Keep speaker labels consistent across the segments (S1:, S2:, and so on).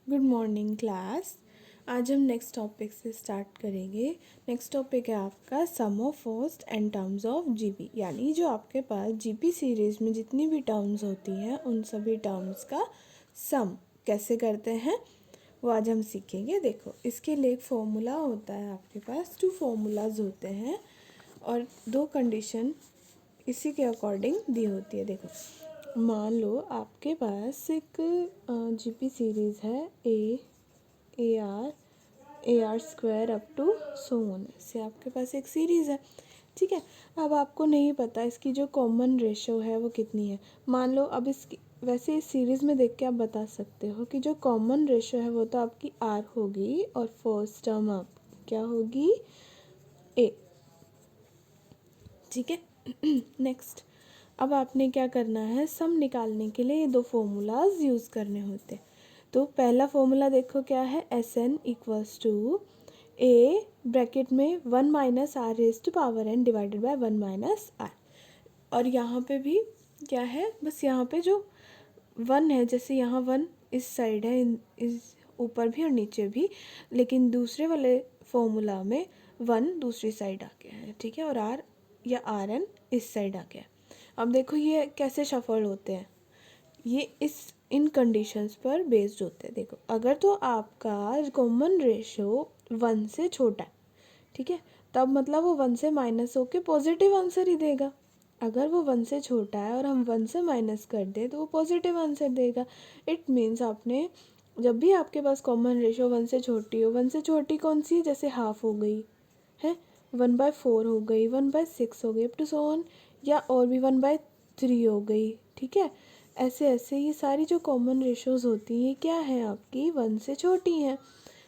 S1: Good morning class. आज हम next topic से स्टार्ट करेंगे। नेक्स्ट टॉपिक है आपका sum of first n terms of GP, यानी जो आपके पास जीपी सीरीज़ में जितनी भी टर्म्स होती हैं उन सभी टर्म्स का सम कैसे करते हैं वो आज हम सीखेंगे। देखो, इसके लिए एक फॉर्मूला होता है, आपके पास 2 फॉर्मूलाज होते हैं और 2 कंडीशन इसी के अकॉर्डिंग दी होती है। देखो, मान लो आपके पास एक जीपी सीरीज़ है A R square up to so on, इससे आपके पास एक सीरीज़ है। ठीक है, अब आपको नहीं पता इसकी जो कॉमन रेशो है वो कितनी है। मान लो अब इसकी, वैसे इस सीरीज़ में देख के आप बता सकते हो कि जो कॉमन रेशो है वो तो आपकी आर होगी और फर्स्ट टर्म आप क्या होगी, ए। ठीक है नेक्स्ट, अब आपने क्या करना है, सम निकालने के लिए ये 2 फॉर्मूलाज यूज़ करने होते हैं। तो पहला फॉर्मूला देखो क्या है, S N equals to A bracket में 1 minus R raise to power N divided by 1 minus R. और यहाँ पे भी क्या है, बस यहाँ पे जो 1 है, जैसे यहाँ 1 इस साइड है, इस ऊपर भी और नीचे भी, लेकिन दूसरे वाले फॉर्मूला में 1 दूसरी साइड आ गया है। ठीक है, और आर या आर एन इस साइड आ गया है। अब देखो ये कैसे शफल होते हैं, ये इन कंडीशंस पर बेस्ड होते हैं। देखो, अगर तो आपका कॉमन रेशो 1 से छोटा है, ठीक है, तब मतलब वो 1 से माइनस होके पॉजिटिव आंसर ही देगा। अगर वो 1 से छोटा है और हम 1 से माइनस कर दें तो वो पॉजिटिव आंसर देगा। इट मीन्स आपने जब भी आपके पास कॉमन रेशो 1 से छोटी हो, 1 से छोटी कौन सी है, जैसे हाफ हो गई है, 1/4 हो गई, 1/6 हो गई, अप टू सो ऑन, या और भी 1/3 हो गई। ठीक है, ऐसे ऐसे ये सारी जो कॉमन रेशोज़ होती हैं क्या है, आपकी 1 से छोटी हैं।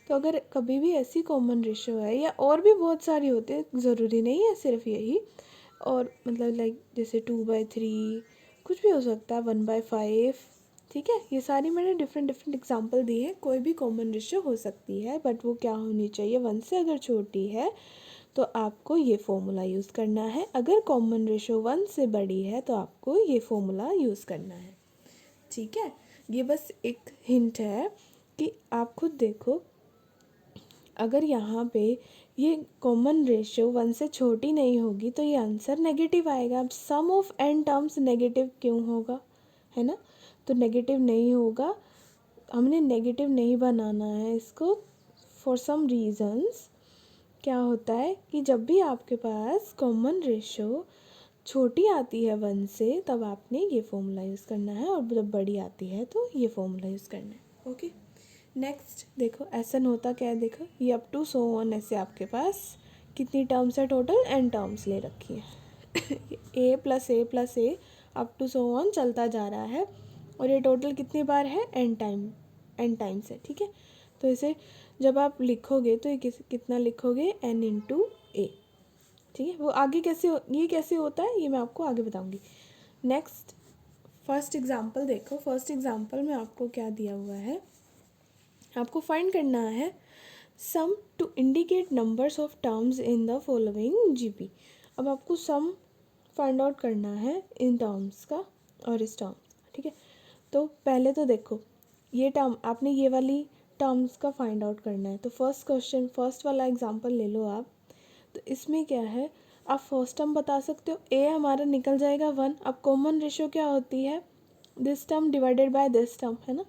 S1: तो अगर कभी भी ऐसी कॉमन रेशो है, या और भी बहुत सारी होती है, ज़रूरी नहीं है सिर्फ यही, और मतलब लाइक जैसे 2/3, कुछ भी हो सकता है, 1/5। ठीक है, ये सारी मैंने डिफरेंट एग्जांपल दी है, कोई भी कॉमन रेशो हो सकती है, बट वो क्या होनी चाहिए, 1 से अगर छोटी है तो आपको ये फॉर्मूला यूज़ करना है। अगर कॉमन रेशो 1 से बड़ी है तो आपको ये फॉर्मूला यूज़ करना है। ठीक है, ये बस एक हिंट है कि आप खुद देखो, अगर यहाँ पे ये कॉमन रेशियो 1 से छोटी नहीं होगी तो ये आंसर नेगेटिव आएगा। अब सम ऑफ एन टर्म्स नेगेटिव क्यों होगा, है ना, तो नेगेटिव नहीं होगा, हमने नेगेटिव नहीं बनाना है इसको फॉर सम रीजंस। क्या होता है कि जब भी आपके पास कॉमन रेशियो छोटी आती है 1 से, तब आपने ये फॉर्मूला यूज़ करना है, और जब बड़ी आती है तो ये फॉर्मूला यूज़ करना है। ओके, नेक्स्ट देखो, ऐसा होता क्या है, देखो ये अप टू सो ऑन, ऐसे आपके पास कितनी टर्म्स है, टोटल एन टर्म्स ले रखी है A plus A up to so on चलता जा रहा है, और ये टोटल कितनी बार है, एन टाइम्स है। ठीक है, तो इसे जब आप लिखोगे तो ये कितना लिखोगे, एन इंटू ए। ठीक है, वो आगे ये कैसे होता है ये मैं आपको आगे बताऊंगी। नेक्स्ट, फर्स्ट एग्जांपल देखो, फर्स्ट एग्जांपल में आपको क्या दिया हुआ है, आपको फाइंड करना है sum to indicate numbers of terms in the following GP. अब आपको सम फाइंड आउट करना है इन टर्म्स का और इस टर्म्स का। ठीक है, तो पहले तो देखो, ये टर्म आपने ये वाली टर्म्स का फाइंड आउट करना है। तो फर्स्ट क्वेश्चन, फर्स्ट वाला एग्जांपल ले लो आप। तो इसमें क्या है, आप फर्स्ट टर्म बता सकते हो, ए हमारा निकल जाएगा 1। अब कॉमन रेशियो क्या होती है, this term divided by this term, है ना,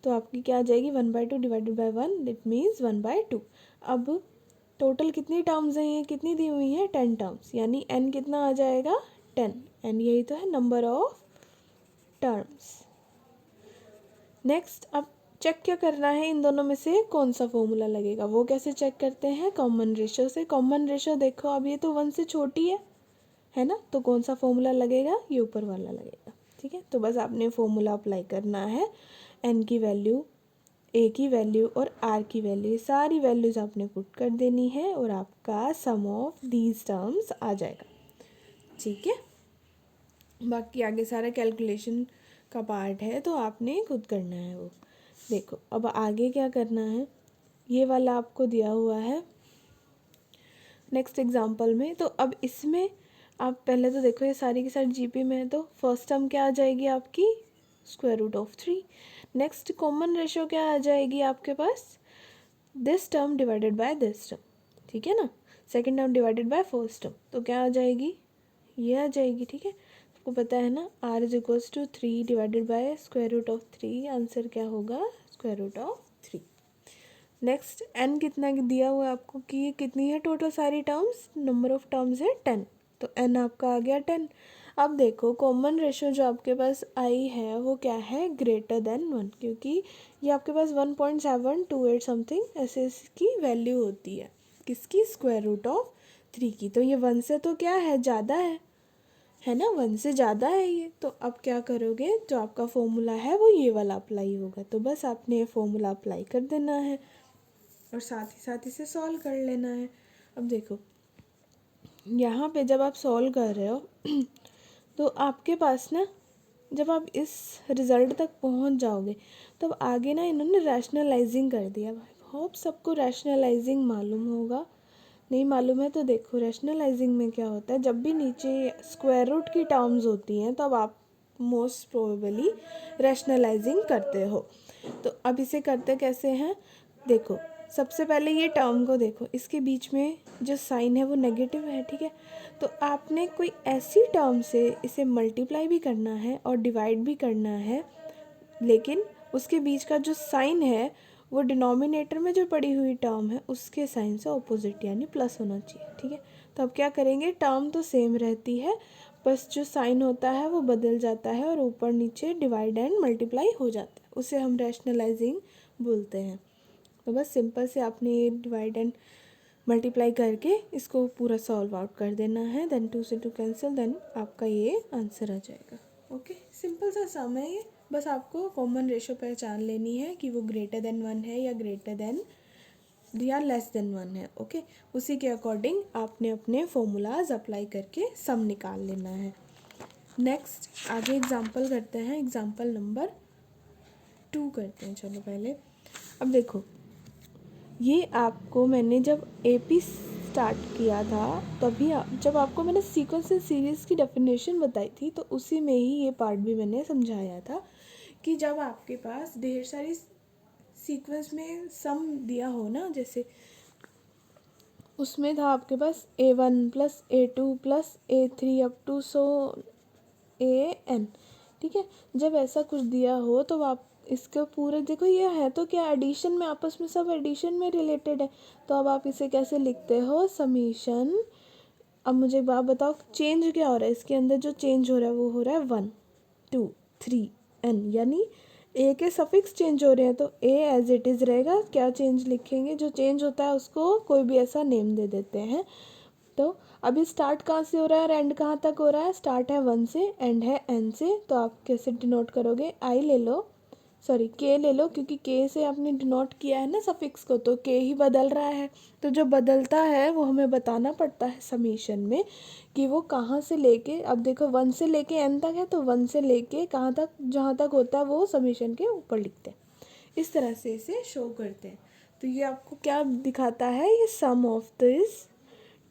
S1: तो आपकी क्या आ जाएगी, 1/2 डिवाइडेड बाय 1, दैट मीन्स 1/2। अब टोटल कितनी टर्म्स हैं, ये कितनी दी हुई हैं, 10 टर्म्स, यानी एन कितना आ जाएगा, 10। एन यही तो है, नंबर ऑफ टर्म्स। नेक्स्ट, अब चेक क्या करना है, इन दोनों में से कौन सा फॉर्मूला लगेगा, वो कैसे चेक करते हैं, कॉमन रेशियो से। कॉमन रेशियो देखो, अब ये तो 1 से छोटी है ना, तो कौन सा फॉर्मूला लगेगा, ये ऊपर वाला लगेगा। ठीक है, तो बस आपने फॉर्मूला अप्लाई करना है, एन की वैल्यू, ए की वैल्यू और आर की वैल्यू, ये सारी वैल्यूज़ आपने पुट कर देनी है और आपका सम ऑफ दीज टर्म्स आ जाएगा। ठीक है, बाकी आगे सारा कैलकुलेशन का पार्ट है तो आपने खुद करना है वो। देखो, अब आगे क्या करना है, ये वाला आपको दिया हुआ है नेक्स्ट एग्जांपल में। तो अब इसमें आप पहले तो देखो, ये सारी की सारी जीपी में है, तो फर्स्ट टर्म क्या आ जाएगी आपकी, square root of 3। Next common ratio क्या आ जाएगी आपके पास, this term divided by this term, ठीक है ना, second term divided by first term, तो क्या आ जाएगी, ये आ जाएगी, ठीक है। आपको पता है ना r is equals to 3 divided by square root of 3, answer क्या होगा, square root of 3। Next n कितना दिया हुआ है आपको कि ये कितनी है टोटल सारी टर्म्स, नंबर ऑफ टर्म्स है 10, तो n आपका आ गया 10। अब देखो कॉमन रेशो जो आपके पास आई है वो क्या है, ग्रेटर देन 1, क्योंकि ये आपके पास 1.728 समथिंग ऐसे इसकी वैल्यू होती है, किसकी, स्क्वायर रूट ऑफ 3 की, तो ये 1 से तो क्या है, ज़्यादा है ना, 1 से ज़्यादा है ये, तो अब क्या करोगे, जो आपका फॉर्मूला है वो ये वाला अप्लाई होगा, तो बस आपने ये फॉर्मूला अप्लाई कर देना है और साथ ही साथ इसे सॉल्व कर लेना है। अब देखो यहाँ पे जब आप सॉल्व कर रहे हो तो आपके पास ना, जब आप इस रिज़ल्ट तक पहुँच जाओगे तब आगे ना इन्होंने रैशनलाइजिंग कर दिया। होप सबको रैशनलाइजिंग मालूम होगा, नहीं मालूम है तो देखो रैशनलाइजिंग में क्या होता है, जब भी नीचे स्क्वायर रूट की टर्म्स होती हैं तब आप मोस्ट प्रोबेबली रैशनलाइजिंग करते हो। तो अब इसे करते कैसे हैं, देखो सबसे पहले ये टर्म को देखो, इसके बीच में जो साइन है वो नेगेटिव है, ठीक है, तो आपने कोई ऐसी टर्म से इसे मल्टीप्लाई भी करना है और डिवाइड भी करना है, लेकिन उसके बीच का जो साइन है वो डिनोमिनेटर में जो पड़ी हुई टर्म है उसके साइन से ऑपोजिट यानी प्लस होना चाहिए, ठीक है। तो अब क्या करेंगे, टर्म तो सेम रहती है, बस जो साइन होता है वो बदल जाता है और ऊपर नीचे डिवाइड एंड मल्टीप्लाई हो जाता है, उसे हम रैशनलाइजिंग बोलते हैं। तो बस सिंपल से आपने ये डिवाइड एंड मल्टीप्लाई करके इसको पूरा सॉल्व आउट कर देना है, देन 2 से 2 कैंसिल, देन आपका ये आंसर आ जाएगा। ओके, सिंपल सा सम है ये, बस आपको कॉमन रेशो पहचान लेनी है कि वो ग्रेटर देन 1 है या ग्रेटर देन या लेस देन 1 है। ओके, उसी के अकॉर्डिंग आपने अपने फॉर्मूलाज अप्लाई करके सम निकाल लेना है। नेक्स्ट आगे एग्जांपल करते हैं, एग्जांपल नंबर 2 करते हैं। चलो पहले अब देखो, ये आपको मैंने जब एपी स्टार्ट किया था तभी जब आपको मैंने सीक्वेंस एंड सीरीज़ की डेफिनेशन बताई थी तो उसी में ही ये पार्ट भी मैंने समझाया था कि जब आपके पास ढेर सारी सीक्वेंस में सम दिया हो ना, जैसे उसमें था आपके पास A1 plus A2 plus A3 up to AN, ठीक है, जब ऐसा कुछ दिया हो तो आप इसके पूरे देखो, ये है तो क्या एडिशन में, आपस में सब एडिशन में रिलेटेड है, तो अब आप इसे कैसे लिखते हो, समीशन। अब मुझे एक बात बताओ, चेंज क्या हो रहा है इसके अंदर, जो चेंज हो रहा है वो हो रहा है 1 2 3 N, यानी ए के सफिक्स चेंज हो रहे हैं, तो ए एज इट इज़ रहेगा, क्या चेंज लिखेंगे, जो चेंज होता है उसको कोई भी ऐसा नेम दे देते हैं। तो अभी स्टार्ट कहाँ से हो रहा है और एंड कहाँ तक हो रहा है, स्टार्ट है 1 से, एंड है n से, तो आप कैसे डिनोट करोगे, आई ले लो, सॉरी के ले लो, क्योंकि के से आपने डिनोट किया है ना सफिक्स को, तो के ही बदल रहा है, तो जो बदलता है वो हमें बताना पड़ता है समीशन में कि वो कहाँ से लेके, अब देखो 1 से लेके n तक है, तो 1 से लेके कहाँ तक, जहाँ तक होता है वो समीशन के ऊपर लिखते हैं, इस तरह से इसे शो करते हैं। तो ये आपको क्या दिखाता है, ये सम ऑफ दिस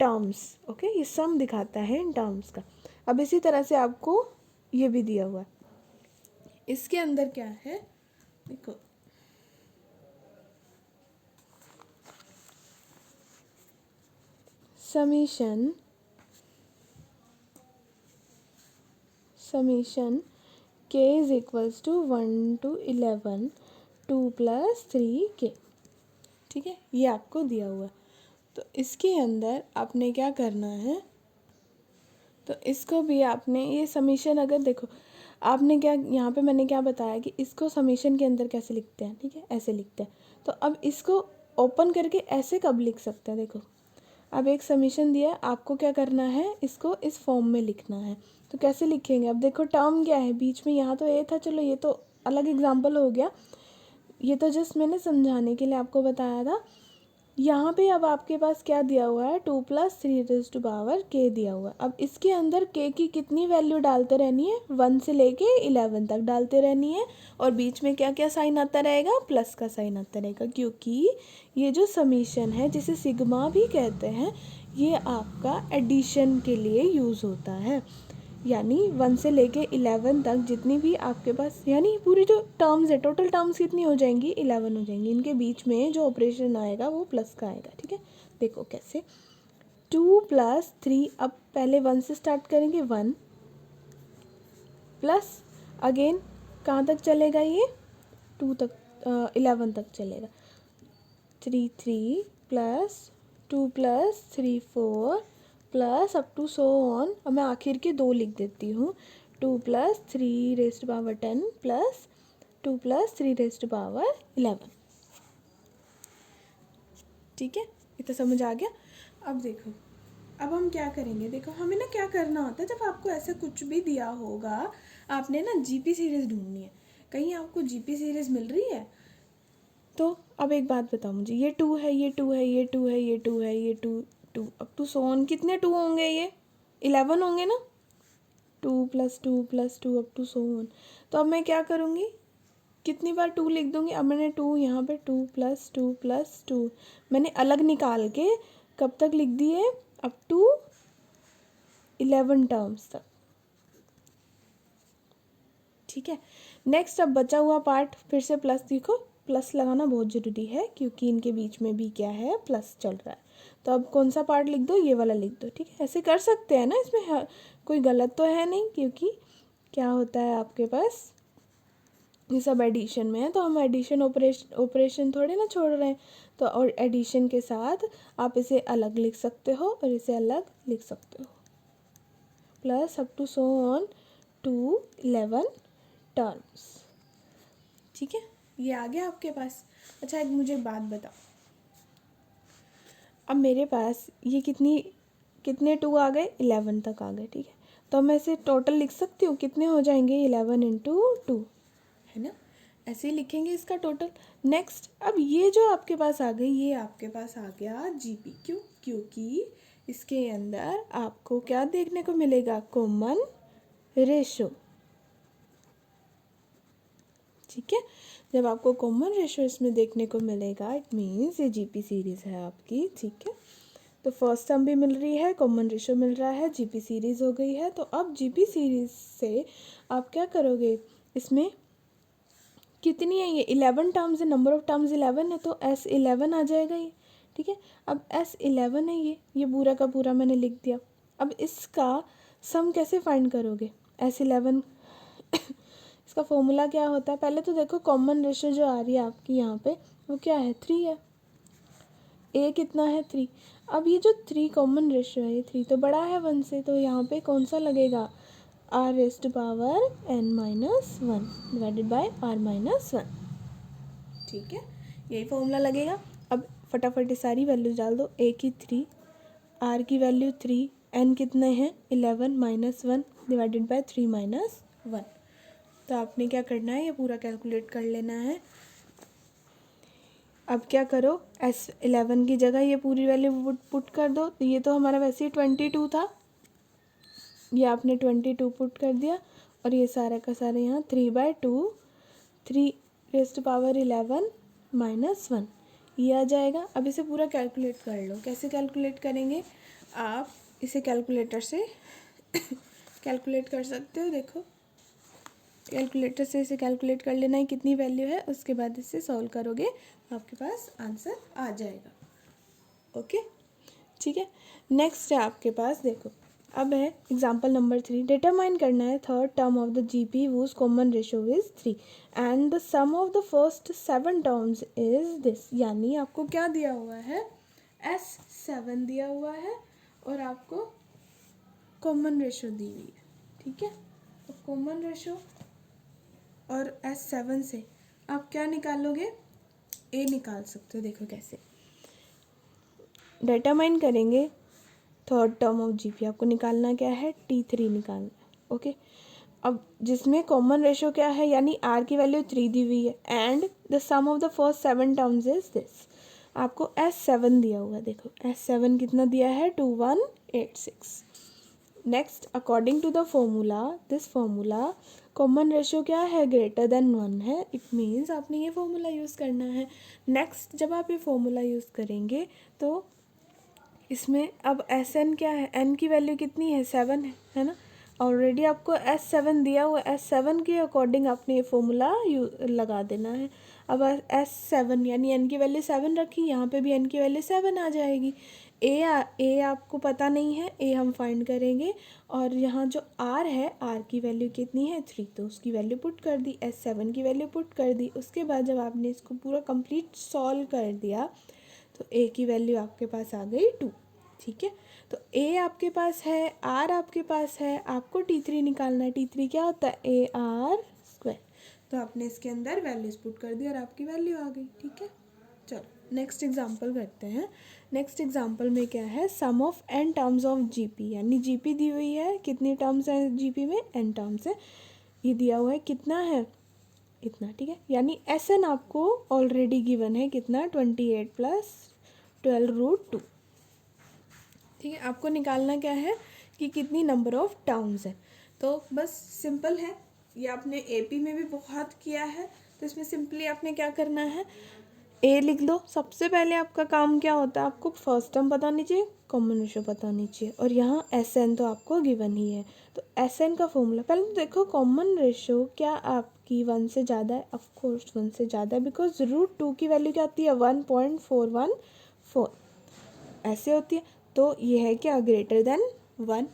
S1: टर्म्स, ओके, ये सम दिखाता है इन टर्म्स का। अब इसी तरह से आपको ये भी दिया हुआ है, इसके अंदर क्या है देखो, summation k is equals to 1 to 11 2 + 3k, ठीक है, ये आपको दिया हुआ है। तो इसके अंदर आपने क्या करना है, तो इसको भी आपने ये समीशन, अगर देखो आपने क्या यहाँ पे मैंने क्या बताया कि इसको समीशन के अंदर कैसे लिखते हैं, ठीक है, ऐसे लिखते हैं। तो अब इसको ओपन करके ऐसे कब लिख सकते हैं, देखो अब एक समीशन दिया है, आपको क्या करना है, इसको इस फॉर्म में लिखना है, तो कैसे लिखेंगे, अब देखो टर्म क्या है बीच में, यहाँ तो ए था, चलो ये तो अलग एग्जाम्पल हो गया, ये तो जस्ट मैंने समझाने के लिए आपको बताया था। यहाँ पे अब आपके पास क्या दिया हुआ है, 2 + 3 k दिया हुआ है। अब इसके अंदर k की कितनी वैल्यू डालते रहनी है, 1 से लेके 11 तक डालते रहनी है, और बीच में क्या क्या साइन आता रहेगा, प्लस का साइन आता रहेगा, क्योंकि ये जो समीशन है जिसे सिग्मा भी कहते हैं, ये आपका एडिशन के लिए यूज़ होता है। यानी 1 से लेके 11 तक जितनी भी आपके पास, यानी पूरी जो टर्म्स है, टोटल टर्म्स कितनी हो जाएंगी, 11 हो जाएंगी। इनके बीच में जो ऑपरेशन आएगा वो प्लस का आएगा, ठीक है। देखो कैसे, 2 + 3, अब पहले 1 से स्टार्ट करेंगे, 1 प्लस अगेन कहाँ तक चलेगा ये, 2 तक, 11 तक चलेगा, 3 3 plus 2 + 3 4 plus up to so on. अब मैं आखिर के 2 लिख देती हूँ, 2 + 3⁻10 प्लस 2 + 3⁻11। ठीक है, ये तो समझ आ गया। अब देखो, अब हम क्या करेंगे, देखो हमें ना क्या करना होता है, जब आपको ऐसा कुछ भी दिया होगा, आपने ना जीपी सीरीज़ ढूंढनी है। कहीं आपको जीपी सीरीज़ मिल रही है तो अब एक बात बताओ मुझे, ये 2 है, ये 2 है, ये 2 है, ये 2 है, ये 2 2 अप टू सो ऑन, कितने 2 होंगे, ये 11 होंगे ना, 2 + 2 + 2 अप टू सो ऑन। तो अब मैं क्या करूँगी, कितनी बार 2 लिख दूँगी। अब मैंने 2 यहाँ पे 2 + 2 + 2 मैंने अलग निकाल के कब तक लिख दिए, अप टू 11 टर्म्स तक, ठीक है। नेक्स्ट, अब बचा हुआ पार्ट फिर से प्लस, देखो प्लस लगाना बहुत ज़रूरी है क्योंकि इनके बीच में भी क्या है, प्लस चल रहा है। तो अब कौन सा पार्ट लिख दो, ये वाला लिख दो, ठीक है। ऐसे कर सकते हैं ना, इसमें कोई गलत तो है नहीं, क्योंकि क्या होता है आपके पास, ये सब एडिशन में है तो हम एडिशन ऑपरेशन थोड़े ना छोड़ रहे हैं। तो और एडिशन के साथ आप इसे अलग लिख सकते हो और इसे अलग लिख सकते हो, plus up to so on to 11 terms, ठीक है। ये आ गया आपके पास। अच्छा, एक मुझे बात बताओ, अब मेरे पास ये कितने 2 आ गए, 11 तक आ गए, ठीक है। तो मैं इसे टोटल लिख सकती हूँ, कितने हो जाएंगे, 11 × 2, है ना। ऐसे ही लिखेंगे इसका टोटल। नेक्स्ट, अब ये जो आपके पास आ गई, ये आपके पास आ गया जीपी, क्यों, क्योंकि इसके अंदर आपको क्या देखने को मिलेगा, कॉमन रेशो, ठीक है। जब आपको कॉमन रेशो इसमें देखने को मिलेगा, इट मीन्स ये जीपी सीरीज़ है आपकी, ठीक है। तो फर्स्ट टर्म भी मिल रही है, कॉमन रेशो मिल रहा है, जीपी सीरीज़ हो गई है। तो अब जीपी सीरीज़ से आप क्या करोगे, इसमें कितनी है, ये 11 टर्म्स है, नंबर ऑफ टर्म्स 11 है, तो S11 आ जाएगा ये, ठीक है। अब S11 है, ये पूरा का पूरा मैंने लिख दिया। अब इसका सम कैसे फाइंड करोगे, S11 इसका फॉर्मूला क्या होता है, पहले तो देखो कॉमन रेशो जो आ रही है आपकी यहाँ पे वो क्या है, 3 है, ए कितना है, 3। अब ये जो 3 कॉमन रेशो है, ये 3 तो बड़ा है 1 से, तो यहाँ पे कौन सा लगेगा, r⁻n - 1 डिवाइडेड बाय r-1, ठीक है, यही फॉर्मूला लगेगा। अब फटाफट ये सारी वैल्यूज डाल दो, ए की 3, आर की वैल्यू 3, एन कितने हैं 11 - 1 डिवाइडेड बाय 3 - 1। तो आपने क्या करना है, ये पूरा कैलकुलेट कर लेना है। अब क्या करो, S11 की जगह ये पूरी वैल्यू पुट कर दो। तो ये तो हमारा वैसे ही 22 था, ये आपने 22 पुट कर दिया, और ये सारा का सारा यहाँ 3/2, 3⁻11 - 1 ये आ जाएगा। अब इसे पूरा कैलकुलेट कर लो। कैसे कैलकुलेट करेंगे, आप इसे कैलकुलेटर से कैलकुलेट कर सकते हो। देखो कैलकुलेटर से इसे कैलकुलेट कर लेना है कितनी वैल्यू है, उसके बाद इसे सॉल्व करोगे तो आपके पास आंसर आ जाएगा। ओके, ठीक है। नेक्स्ट है आपके पास, देखो अब है एग्जाम्पल नंबर 3, डिटरमाइन करना है third term of the GP whose common ratio is 3 and the sum of the first 7 terms is this. यानी आपको क्या दिया हुआ है, S7 दिया हुआ है और आपको कॉमन रेशो दी हुई है, ठीक है। तो कॉमन रेशो और S7 से आप क्या निकालोगे, ए निकाल सकते हो। देखो कैसे डिटरमाइन करेंगे थर्ड टर्म ऑफ जीपी, आपको निकालना क्या है, T3 निकालना है, ओके। अब जिसमें कॉमन रेशो क्या है, यानी आर की वैल्यू 3 दी हुई है and the sum of the first 7 terms is this. आपको S7 दिया हुआ है, देखो S7 कितना दिया है, 2186। Next, according to the formula, this formula common ratio क्या है, ग्रेटर देन 1 है, इट मीन्स आपने ये फॉर्मूला यूज़ करना है। नेक्स्ट, जब आप ये फॉर्मूला यूज़ करेंगे तो इसमें अब एस एन क्या है, एन की वैल्यू कितनी है, 7 है ना। ऑलरेडी आपको S7 दिया हुआ, S7 के अकॉर्डिंग आपने ये फॉर्मूला लगा देना है। अब S7 यानी n की वैल्यू 7 रखी, यहाँ पे भी n की वैल्यू 7 आ जाएगी। ए आपको पता नहीं है, ए हम फाइंड करेंगे। और यहाँ जो r है, r की वैल्यू कितनी है 3, तो उसकी वैल्यू पुट कर दी, S7 की वैल्यू पुट कर दी। उसके बाद जब आपने इसको पूरा कंप्लीट सॉल्व कर दिया तो a की वैल्यू आपके पास आ गई 2। ठीक है, तो a आपके पास है, r आपके पास है, आपको t3 निकालना है। t3 क्या होता है, ए आर स्क्वायर। तो आपने इसके अंदर वैल्यूज पुट कर दी और आपकी वैल्यू आ गई। ठीक है, चलो नेक्स्ट एग्जांपल करते हैं। नेक्स्ट एग्जांपल में क्या है, sum of n terms of GP, यानी जीपी दी हुई है, कितनी टर्म्स हैं जीपी में, n टर्म्स है। ये दिया हुआ है कितना है, इतना। ठीक है, यानी Sn आपको ऑलरेडी गिवन है कितना, 28 प्लस 12√2। ठीक है, आपको निकालना क्या है कि कितनी नंबर ऑफ टर्म्स है। तो बस सिंपल है, ये आपने एपी में भी बहुत किया है। तो इसमें सिंपली आपने क्या करना है, ए लिख लो। सबसे पहले आपका काम क्या होता है, आपको फर्स्ट टर्म पता होनी चाहिए, कॉमन रेशियो पता होनी चाहिए, और यहाँ Sn तो आपको गिवन ही है। तो Sn का फॉर्मूला पहले तो देखो, कॉमन रेशियो क्या आपकी 1 से ज़्यादा है, ऑफ कोर्स 1 से ज़्यादा है, बिकॉज √2 की वैल्यू क्या आती है, 1.414 ऐसे होती है। तो ये है क्या, ग्रेटर देन 1।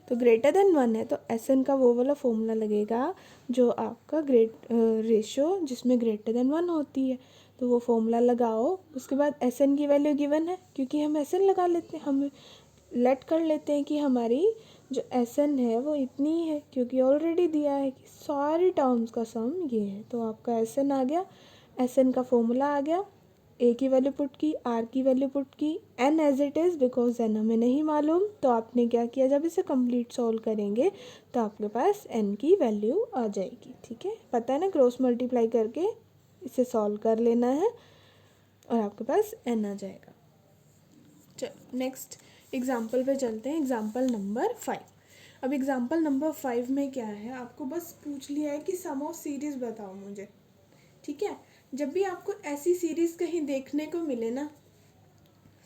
S1: तो ग्रेटर देन 1 है तो Sn का वो वाला फॉर्मूला लगेगा जो आपका रेशियो जिसमें ग्रेटर देन 1 होती है। तो वो फॉर्मूला लगाओ। उसके बाद Sn की वैल्यू गिवन है, क्योंकि हम Sn लगा लेते हैं, हम लेट कर लेते हैं कि हमारी जो Sn है वो इतनी है, क्योंकि ऑलरेडी दिया है कि सारी टर्म्स का सम ये है। तो आपका Sn आ गया, Sn का फॉर्मूला आ गया, ए की वैल्यू पुट की, आर की वैल्यू पुट की, N as it is, because N हमें नहीं मालूम। तो आपने क्या किया, जब इसे कंप्लीट सॉल्व करेंगे तो आपके पास एन की वैल्यू आ जाएगी। ठीक है, पता है ना, क्रॉस मल्टीप्लाई करके इसे सॉल्व कर लेना है और आपके पास एन आ जाएगा। चलो नेक्स्ट एग्जाम्पल पे चलते हैं, एग्जाम्पल नंबर 5। अब एग्जाम्पल नंबर 5 में क्या है, आपको बस पूछ लिया है कि सम ऑफ सीरीज़ बताओ मुझे। ठीक है, जब भी आपको ऐसी सीरीज़ कहीं देखने को मिले ना,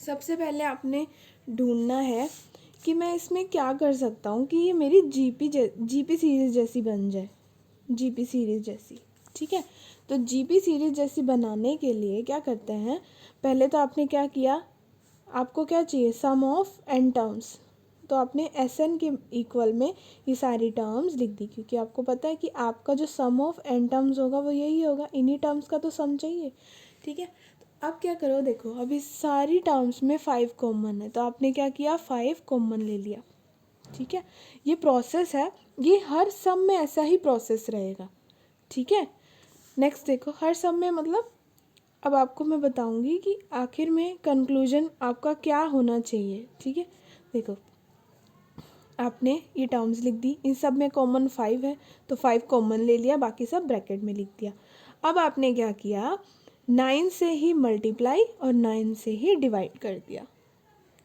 S1: सबसे पहले आपने ढूंढना है कि मैं इसमें क्या कर सकता हूँ कि ये मेरी जीपी सीरीज़ जैसी बन जाए, जीपी सीरीज़ जैसी। ठीक है, तो जीपी सीरीज़ जैसी बनाने के लिए क्या करते हैं, पहले तो आपने क्या किया, आपको क्या चाहिए, सम ऑफ n टर्म्स। तो आपने Sn के इक्वल में ये सारी टर्म्स लिख दी, क्योंकि आपको पता है कि आपका जो सम ऑफ n टर्म्स होगा वो यही होगा, इन्हीं टर्म्स का तो सम चाहिए। ठीक है, तो अब क्या करो, देखो अभी सारी टर्म्स में 5 कॉमन है, तो आपने क्या किया, 5 कॉमन ले लिया। ठीक है, ये प्रोसेस है, ये हर सम में ऐसा ही प्रोसेस रहेगा। ठीक है, नेक्स्ट देखो, हर सम में मतलब अब आपको मैं बताऊंगी कि आखिर में कंक्लूजन आपका क्या होना चाहिए। ठीक है, देखो आपने ये टर्म्स लिख दी, इन सब में कॉमन 5 है तो 5 कॉमन ले लिया, बाकी सब ब्रैकेट में लिख दिया। अब आपने क्या किया, 9 से ही मल्टीप्लाई और 9 से ही डिवाइड कर दिया।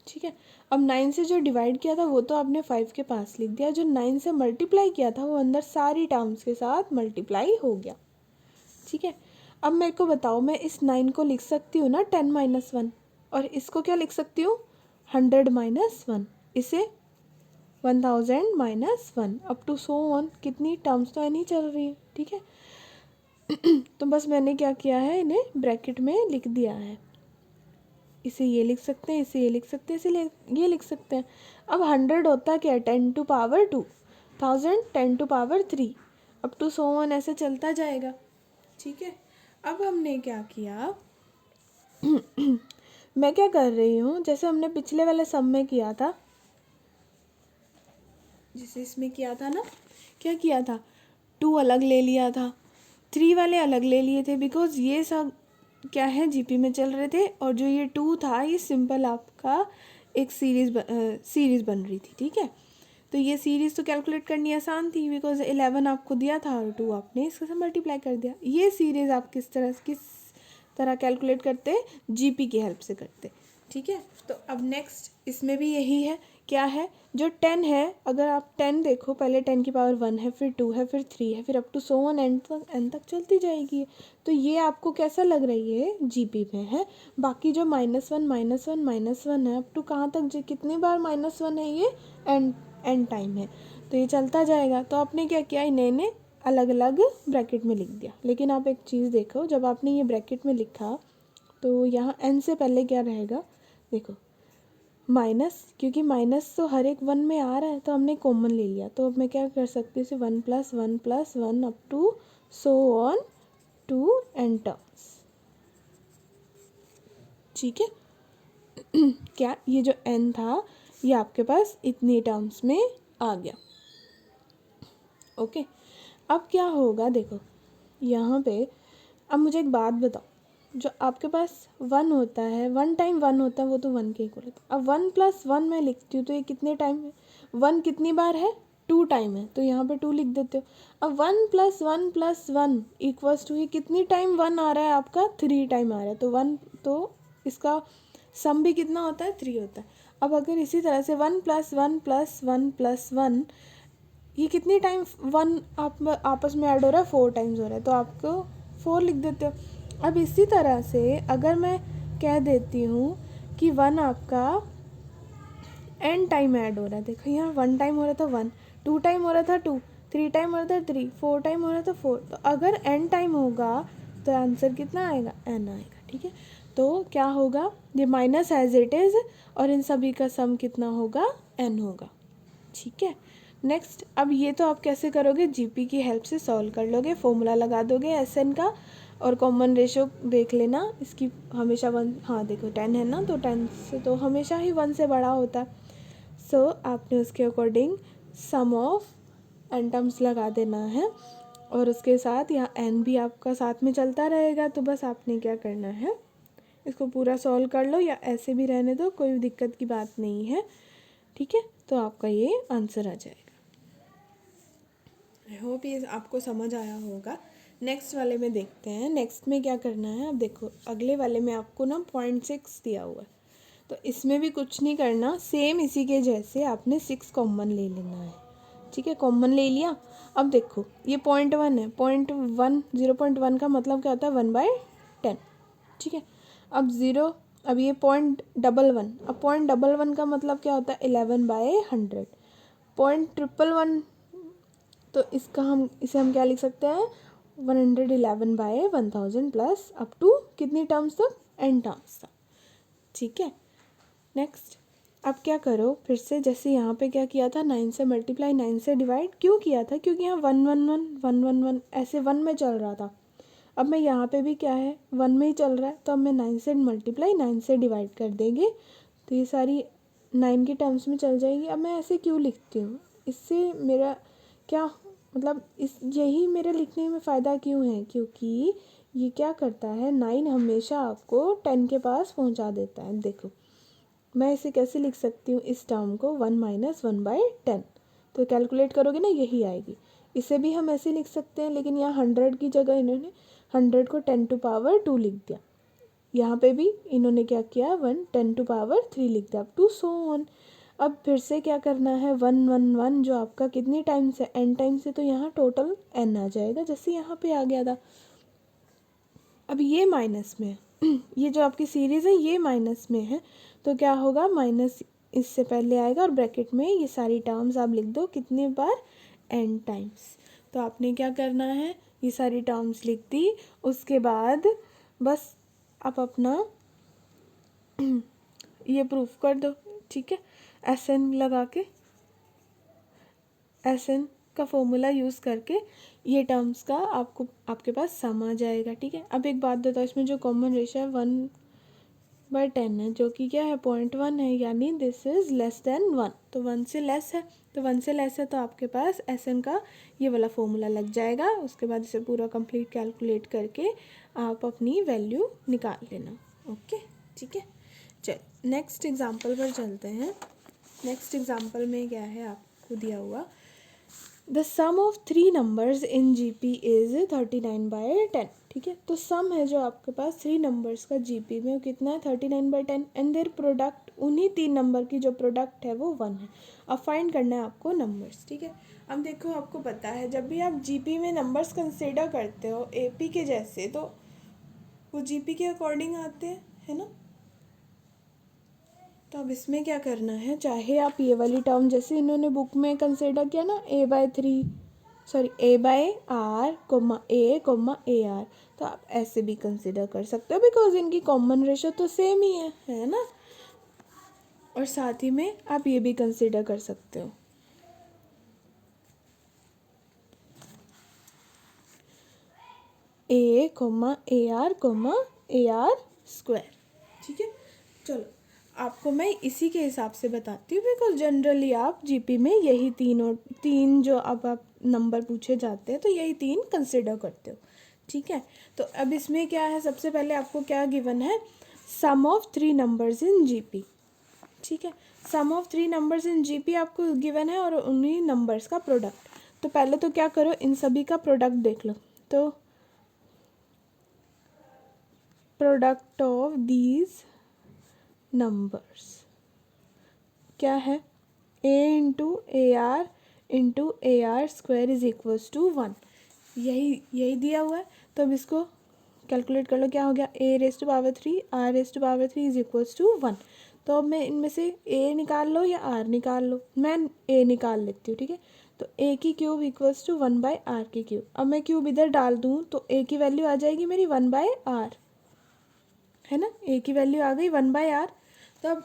S1: ठीक है, अब 9 से जो डिवाइड किया था वो तो आपने 5 के पास लिख दिया, जो 9 से मल्टीप्लाई किया था वो अंदर सारी टर्म्स के साथ मल्टीप्लाई हो गया। ठीक है, अब मेरे को बताओ, मैं इस 9 को लिख सकती हूँ ना 10 - 1, और इसको क्या लिख सकती हूँ 100 - 1, इसे 1000 - 1 अप टू सो ऑन, कितनी टर्म्स तो नहीं चल रही है। ठीक है, तो बस मैंने क्या किया है, इन्हें ब्रैकेट में लिख दिया है, इसे ये लिख सकते हैं, इसे ये लिख सकते हैं, इसे ये लिख सकते हैं। अब 100 होता क्या है, 10 to power 2, 1000 10 to power 3, up to so on ऐसे चलता जाएगा। ठीक है, अब हमने क्या किया मैं क्या कर रही हूँ, जैसे हमने पिछले वाले सम में किया था, जैसे इसमें किया था ना, क्या किया था, 2 अलग ले लिया था, 3 वाले अलग ले लिए थे, बिकॉज ये सब क्या है जीपी में चल रहे थे, और जो ये 2 था ये सिंपल आपका एक सीरीज़ बन रही थी। ठीक है, तो ये सीरीज़ तो कैलकुलेट करनी आसान थी, बिकॉज 11 आपको दिया था और 2 आपने इसके साथ मल्टीप्लाई कर दिया। ये सीरीज़ आप किस तरह कैलकुलेट करते, जीपी की हेल्प से करते। ठीक है, तो अब नेक्स्ट इसमें भी यही है, क्या है, जो 10 है, अगर आप 10 देखो, पहले 10 की पावर 1 है, फिर 2 है, फिर 3 है, फिर up to so on N तक चलती जाएगी। तो ये आपको कैसा लग रही है, जीपी में है। बाकी जो -1 -1 -1 है, अप टू कहाँ तक, जो कितनी बार -1 है, ये एन टाइम है। तो ये चलता जाएगा। तो आपने क्या किया, इन्हें अलग अलग ब्रैकेट में लिख दिया। लेकिन आप एक चीज़ देखो, जब आपने ये ब्रैकेट में लिखा तो यहाँ n से पहले क्या रहेगा, देखो माइनस, क्योंकि माइनस तो हर एक 1 में आ रहा है तो हमने कॉमन ले लिया। तो अब मैं क्या कर सकती हूँ, इसे 1+1+1 up to so on to n terms. ठीक है क्या ये जो n था ये आपके पास इतनी टर्म्स में आ गया। ओके, अब क्या होगा, देखो यहाँ पे अब मुझे एक बात बताओ, जो आपके पास 1 होता है, 1 टाइम 1 होता है, वो तो 1 के इक्वल होता है। अब 1+1 मैं लिखती हूँ तो ये कितने टाइम है, 1 कितनी बार है, 2 टाइम है, तो यहाँ पे 2 लिख देते हो। अब 1+1+1 इक्वल्स टू, ये कितनी टाइम 1 आ रहा है आपका, 3 टाइम आ रहा है, तो 1, तो इसका सम भी कितना होता है, 3 होता है। अब अगर इसी तरह से 1+1+1+1 ये कितनी टाइम 1 आप आपस में ऐड हो रहा है, 4 टाइम्स हो रहा है, तो आपको 4 लिख देते हो। अब इसी तरह से अगर मैं कह देती हूँ कि 1 आपका n टाइम ऐड हो रहा है, देखो यहाँ 1 टाइम हो रहा था 1, 2 टाइम हो रहा था 2, 3 टाइम हो रहा था 3, 4 टाइम हो रहा था 4, तो अगर n टाइम होगा तो आंसर कितना आएगा, n आएगा। ठीक है, तो क्या होगा, ये माइनस एज इट इज़ और इन सभी का सम कितना होगा, n होगा। ठीक है, नेक्स्ट, अब ये तो आप कैसे करोगे, जीपी की हेल्प से सॉल्व कर लोगे, फॉर्मूला लगा दोगे एसएन का, और कॉमन रेशो देख लेना इसकी, हमेशा 1, हाँ देखो 10 है ना, तो 10 से तो हमेशा ही 1 से बड़ा होता है। सो आपने उसके according sum of N terms लगा देना है, और उसके साथ यहाँ एन भी आपका साथ में चलता रहेगा। तो बस आपने क्या करना है, इसको पूरा सॉल्व कर लो या ऐसे भी रहने दो, कोई दिक्कत की बात नहीं है। ठीक है, तो आपका ये आंसर आ जाएगा। आई होप ये आपको समझ आया होगा। नेक्स्ट वाले में देखते हैं, नेक्स्ट में क्या करना है। अब देखो अगले वाले में आपको ना 0.6 दिया हुआ है, तो इसमें भी कुछ नहीं करना, सेम इसी के जैसे आपने 6 कॉमन ले लेना है। ठीक है, कॉमन ले लिया। अब देखो ये 0.1 है, 0.1 0.1 का मतलब क्या होता है, 1/10। ठीक है, अब 0, अब ये 0.11, अब 0.11 का मतलब क्या होता है, 11/100। 0.111, तो इसे हम क्या लिख सकते हैं, 111/1000 प्लस अप टू कितनी टर्म्स तक, n टर्म्स तक। ठीक है, नेक्स्ट, अब क्या करो फिर से, जैसे यहाँ पे क्या किया था, 9 से मल्टीप्लाई 9 से डिवाइड क्यों किया था, क्योंकि यहाँ 111 ऐसे 1 में चल रहा था। अब मैं यहाँ पे भी क्या है, 1 में ही चल रहा है, तो अब मैं 9 से मल्टीप्लाई 9 से डिवाइड कर देंगे, तो ये सारी 9 के टर्म्स में चल जाएगी। अब मैं ऐसे क्यों लिखती हूँ, इससे मेरा क्या मतलब, इस यही मेरे लिखने में फ़ायदा क्यों है, क्योंकि ये क्या करता है, 9 हमेशा आपको 10 के पास पहुँचा देता है। देखो मैं इसे कैसे लिख सकती हूँ, इस टर्म को 1 - 1/10, तो कैलकुलेट करोगे ना यही आएगी। इसे भी हम ऐसे लिख सकते हैं, लेकिन यहाँ 100 की जगह इन्होंने 100 को 10⁻² लिख दिया। यहाँ पे भी इन्होंने क्या किया, 1 10⁻³ लिख दिया, अप टू सो ऑन। अब फिर से क्या करना है, 111 जो आपका कितनी टाइम्स है, n टाइम्स से, तो यहाँ टोटल n आ जाएगा, जैसे यहाँ पे आ गया था। अब ये माइनस में है ये जो आपकी सीरीज़ है ये माइनस में है, तो क्या होगा, माइनस इससे पहले आएगा, और ब्रैकेट में ये सारी टर्म्स आप लिख दो कितने बार, n टाइम्स। तो आपने क्या करना है, ये सारी टर्म्स लिख दी, उसके बाद बस आप अपना ये प्रूफ कर दो। ठीक है, एसएन लगा के, एसएन का फॉर्मूला यूज़ करके ये टर्म्स का आपके पास सम आ जाएगा। ठीक है, अब एक बात बताओ, इसमें जो कॉमन रेशियो है 1/10 है, जो कि क्या है, 0.1 है, यानी दिस इज़ लेस देन 1, तो 1 से लेस है, तो 1 से लेस है, तो आपके पास एसएन का ये वाला फॉर्मूला लग जाएगा। उसके बाद इसे पूरा कंप्लीट कैलकुलेट करके आप अपनी वैल्यू निकाल लेना। ओके, ठीक है, चल नेक्स्ट एग्जांपल पर चलते हैं। नेक्स्ट एग्जांपल में क्या है आपको दिया हुआ, the sum of 3 numbers in GP is 39/10। ठीक है, तो सम है जो आपके पास 3 नंबर्स का जीपी में वो कितना है, 39/10, एंड देयर प्रोडक्ट, उन्हीं 3 नंबर की जो प्रोडक्ट है वो 1 है। अब फाइंड करना है आपको नंबर्स। ठीक है, अब देखो आपको पता है जब भी आप जीपी में नंबर्स कंसिडर करते हो एपी के जैसे, तो वो जीपी के अकॉर्डिंग आते हैं, है ना। तो अब इसमें क्या करना है, चाहे आप ये वाली टर्म जैसे इन्होंने बुक में कंसिडर किया ना A by R comma A R, तो आप ऐसे भी कंसिडर कर सकते हो बिकॉज इनकी कॉमन रेशो तो सेम ही है ना। और साथ ही में आप ये भी कंसिडर कर सकते हो ए आर स्क्वायर। ठीक है, चलो आपको मैं इसी के हिसाब से बताती हूँ बिकॉज जनरली आप जीपी में यही तीन जो अब आप नंबर पूछे जाते हैं तो यही तीन कंसिडर करते हो। ठीक है, तो अब इसमें क्या है, सबसे पहले आपको क्या गिवन है, sum of 3 numbers in GP. ठीक है, sum of 3 numbers in GP आपको गिवन है और उन्हीं नंबर्स का प्रोडक्ट। तो पहले तो क्या करो, इन सभी का प्रोडक्ट देख लो। तो प्रोडक्ट ऑफ दीज नंबर्स क्या है, A R square is equals to 1। यही दिया हुआ है। तो अब इसको कैलकुलेट कर लो, क्या हो गया, A raise to power 3 R raise to power 3 is equals to 1। तो अब मैं इनमें से ए निकाल लो या आर निकाल लो, मैं ए निकाल लेती हूँ। ठीक है, तो ए की cube equals to 1 by R की क्यूब। अब मैं क्यूब इधर डाल दूँ तो ए की वैल्यू आ जाएगी मेरी 1 बाय आर, है ना, ए की वैल्यू आ गई 1 बाय आर। तो अब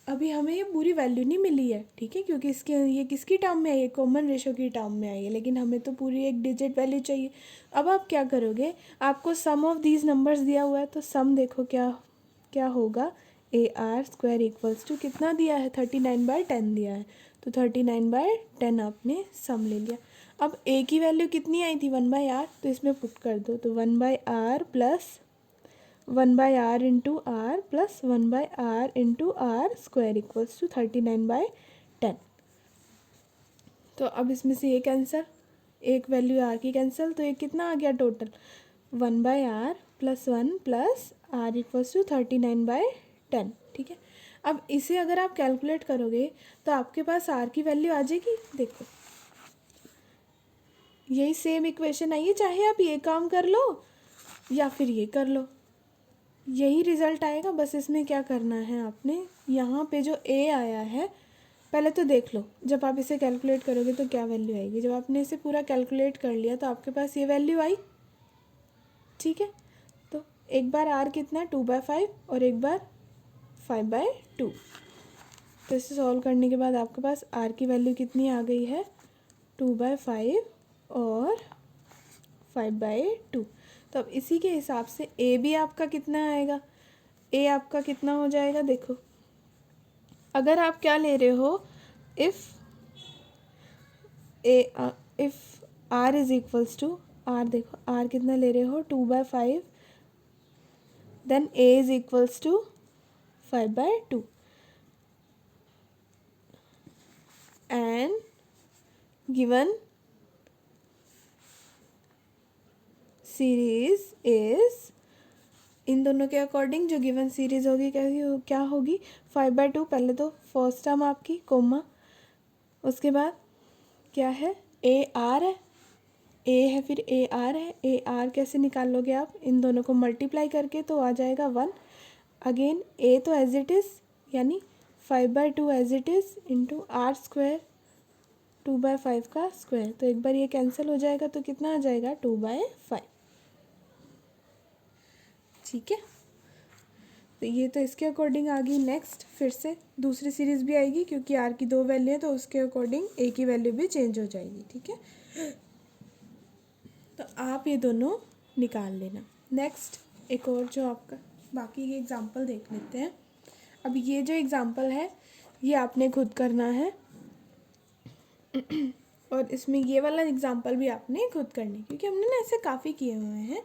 S1: अभी हमें ये पूरी वैल्यू नहीं मिली है, ठीक है, क्योंकि ये किसकी टर्म में आई है, कॉमन रेशो की टर्म में आई है, लेकिन हमें तो पूरी एक डिजिट वैल्यू चाहिए। अब आप क्या करोगे, आपको सम ऑफ दीज नंबर्स दिया हुआ है तो सम देखो क्या क्या होगा, A R square equals to कितना दिया है, 39/10 दिया है, तो 39/10 आपने सम ले लिया। अब ए की वैल्यू कितनी आई थी, 1 बाय आर, तो इसमें पुट कर दो, तो 1 by R plus 1 by R into R plus 1 by R into R square equals to 39/10। तो अब इसमें से ये कैंसिल, एक वैल्यू आर की कैंसिल, तो ये कितना आ गया total, 1 by R plus 1 plus R equals to 39/10। ठीक है, अब इसे अगर आप कैलकुलेट करोगे तो आपके पास आर की वैल्यू आ जाएगी, देखो यही सेम इक्वेशन आई है, चाहे आप ये काम कर लो या फिर ये कर लो, यही रिज़ल्ट आएगा। बस इसमें क्या करना है, आपने यहाँ पे जो ए आया है पहले तो देख लो, जब आप इसे कैलकुलेट करोगे तो क्या वैल्यू आएगी। जब आपने इसे पूरा कैलकुलेट कर लिया तो आपके पास ये वैल्यू आई। ठीक है, तो एक बार आर कितना है 2/5 और एक बार 5/2। तो इसे सॉल्व करने के बाद आपके पास आर की वैल्यू कितनी आ गई है, 2/5 और 5/2। तो अब इसी के हिसाब से ए भी आपका कितना आएगा, ए आपका कितना हो जाएगा, देखो अगर आप क्या ले रहे हो, if R is equals to R, देखो आर कितना ले रहे हो 2/5, then A is equals to 5/2 and given series is, इन दोनों के अकॉर्डिंग जो गिवन सीरीज होगी क्या होगी 5/2। पहले तो फर्स्ट टर्म आपकी कोमा, उसके बाद क्या है, ए आर है, ए है फिर ए आर है, ए आर कैसे निकाल लोगे आप, इन दोनों को मल्टीप्लाई करके तो आ जाएगा 1। अगेन ए तो एज इट इज़ यानी 5/2 as it is into R square 2/5 का स्क्वायर, तो एक बार ये कैंसिल हो जाएगा तो कितना आ जाएगा 2/5। ठीक है, तो ये तो इसके अकॉर्डिंग आ गई। नेक्स्ट फिर से दूसरी सीरीज़ भी आएगी क्योंकि आर की 2 वैल्यू है तो उसके अकॉर्डिंग ए की वैल्यू भी चेंज हो जाएगी। ठीक है, तो आप ये दोनों निकाल लेना। नेक्स्ट एक और जो आपका बाकी के एग्ज़ाम्पल देख लेते हैं। अब ये जो एग्ज़ाम्पल है ये आपने खुद करना है और इसमें ये वाला एग्ज़ाम्पल भी आपने खुद करनी, क्योंकि हमने ना ऐसे काफ़ी किए हुए हैं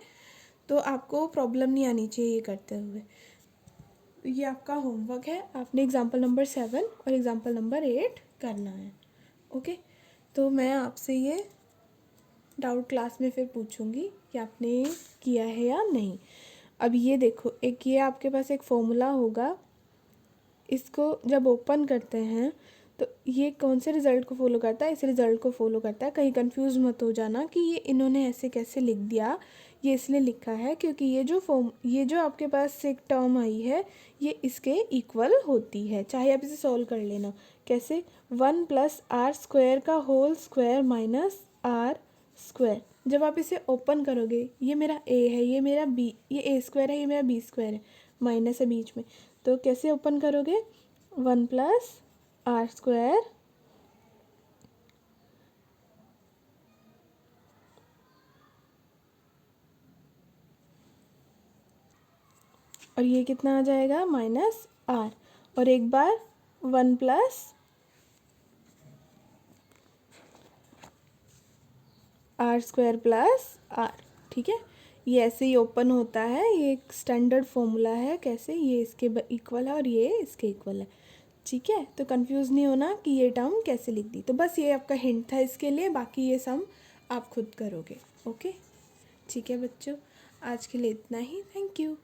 S1: तो आपको प्रॉब्लम नहीं आनी चाहिए ये करते हुए। ये आपका होमवर्क है, आपने एग्ज़ाम्पल नंबर 7 और एग्ज़ाम्पल नंबर 8 करना है। ओके, तो मैं आपसे ये डाउट क्लास में फिर पूछूंगी कि आपने किया है या नहीं। अब ये देखो, एक ये आपके पास एक फॉर्मूला होगा, इसको जब ओपन करते हैं तो ये कौन से रिज़ल्ट को फॉलो करता है? इस रिज़ल्ट को फॉलो करता है। कहीं कंफ्यूज मत हो जाना कि ये इन्होंने ऐसे कैसे लिख दिया। ये इसलिए लिखा है क्योंकि ये जो आपके पास एक टर्म आई है ये इसके इक्वल होती है। चाहे आप इसे सॉल्व कर लेना। कैसे? 1 + r² का whole square minus r square. जब आप इसे ओपन करोगे, ये मेरा a है, ये मेरा b, ये a² है, ये मेरा b² है, माइनस है बीच में, तो कैसे ओपन करोगे? 1 + r² और ये कितना आ जाएगा? -r। और एक बार 1 + r² + r। ठीक है, ये ऐसे ही ओपन होता है। ये एक स्टैंडर्ड फॉर्मूला है। कैसे? ये इसके इक्वल है और ये इसके इक्वल है। ठीक है, तो कंफ्यूज नहीं होना कि ये टर्म कैसे लिख दी। तो बस ये आपका हिंट था इसके लिए, बाकी ये सम आप खुद करोगे। ओके, ठीक है बच्चों, आज के लिए इतना ही। Thank you.